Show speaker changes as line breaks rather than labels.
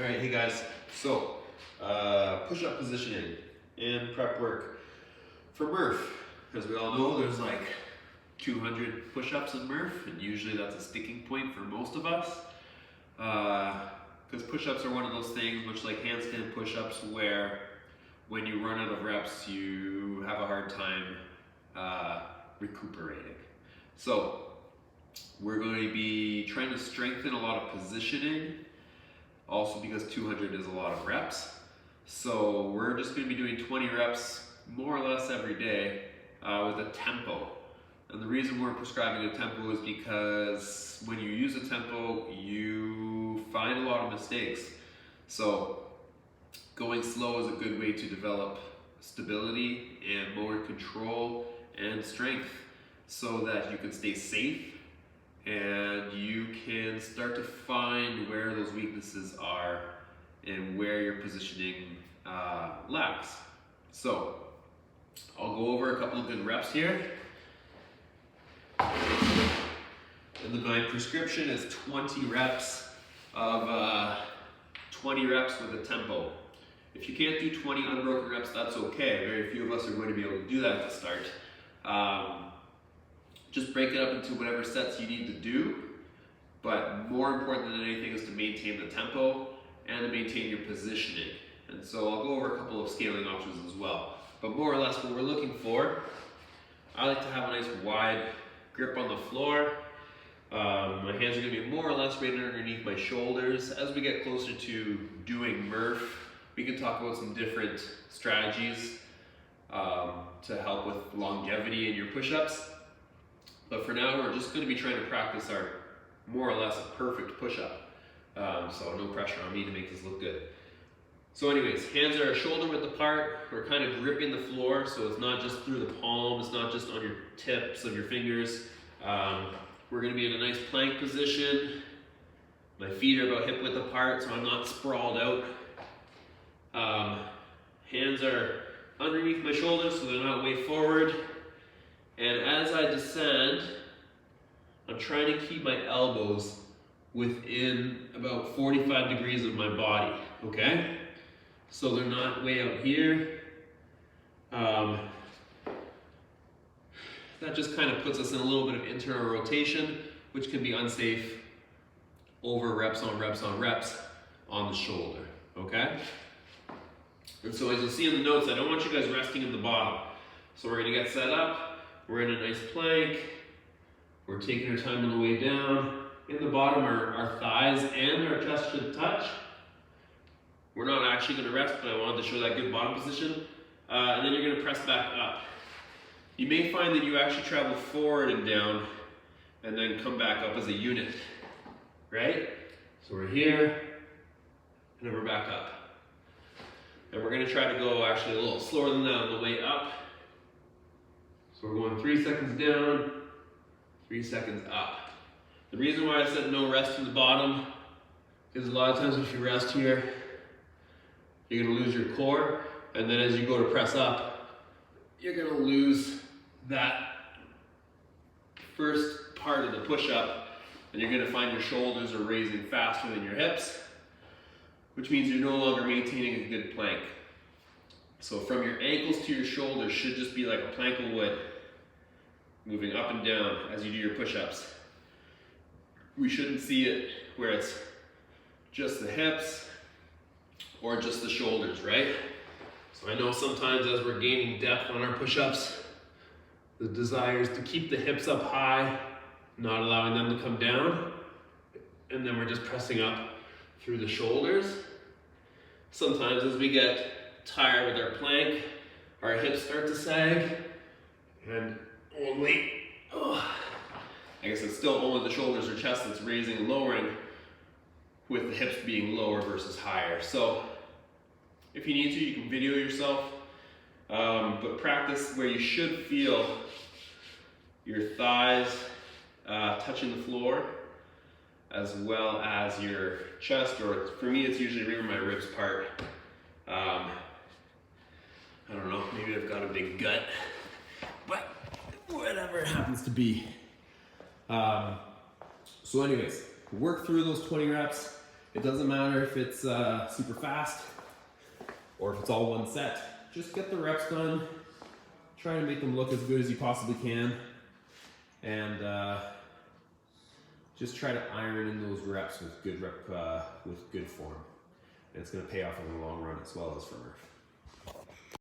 All right, hey guys. So, push-up positioning and prep work for Murph. As we all know, there's like 200 push-ups in Murph, and usually that's a sticking point for most of us. Because push-ups are one of those things, much like handstand push-ups, where when you run out of reps, you have a hard time recuperating. So, we're going to be trying to strengthen a lot of positioning. Also because 200 is a lot of reps. So we're just going to be doing 20 reps more or less every day with a tempo. And the reason we're prescribing a tempo is because when you use a tempo, you find a lot of mistakes. So going slow is a good way to develop stability and motor control and strength so that you can stay safe and you can start to find where those weaknesses are and where your positioning lacks. So I'll go over a couple of good reps here. And my prescription is 20 reps of 20 reps with a tempo. If you can't do 20 unbroken reps, that's okay. Very few of us are going to be able to do that at the start. Just break it up into whatever sets you need to do, but more important than anything is to maintain the tempo and to maintain your positioning. And so I'll go over a couple of scaling options as well. But more or less what we're looking for, I like to have a nice wide grip on the floor. My hands are going to be more or less right underneath my shoulders. As we get closer to doing Murph, we can talk about some different strategies to help with longevity in your push-ups. But for now, we're just going to be trying to practice our more or less a perfect push-up. So no pressure on me to make this look good. So anyways, hands are shoulder width apart. We're kind of gripping the floor, so it's not just through the palm, it's not just on your tips of your fingers. We're going to be in a nice plank position. My feet are about hip width apart, so I'm not sprawled out. Hands are underneath my shoulders, so they're not way forward. And as I descend, I'm trying to keep my elbows within about 45 degrees of my body, okay? So they're not way out here. That just kind of puts us in a little bit of internal rotation, which can be unsafe over reps on reps on reps on the shoulder, okay? And so as you'll see in the notes, I don't want you guys resting in the bottom. So we're gonna get set up. We're in a nice plank. We're taking our time on the way down. In the bottom, our thighs and our chest should touch. We're not actually going to rest, but I wanted to show that good bottom position. And then you're going to press back up. You may find that you actually travel forward and down and then come back up as a unit, right? So we're here, and then we're back up. And we're going to try to go actually a little slower than that on the way up. So we're going 3 seconds down, 3 seconds up. The reason why I said no rest in the bottom is a lot of times if you rest here, you're going to lose your core, and then as you go to press up, you're going to lose that first part of the push-up, and you're going to find your shoulders are raising faster than your hips, which means you're no longer maintaining a good plank. So from your ankles to your shoulders should just be like a plank of wood, moving up and down as you do your push-ups. We shouldn't see it where it's just the hips or just the shoulders, right? So I know sometimes as we're gaining depth on our push-ups, the desire is to keep the hips up high, not allowing them to come down, and then we're just pressing up through the shoulders. Sometimes as we get tired with our plank, our hips start to sag, and only, I guess it's still only the shoulders or chest that's raising and lowering, with the hips being lower versus higher. So if you need to, you can video yourself, but practice where you should feel your thighs touching the floor, as well as your chest, or for me it's usually right where my ribs part. I don't know, maybe I've got a big gut, but whatever it happens to be. So anyways, work through those 20 reps. It doesn't matter if it's super fast or if it's all one set. Just get the reps done. Try to make them look as good as you possibly can. And just try to iron in those reps with good form. And it's going to pay off in the long run as well as for Murph.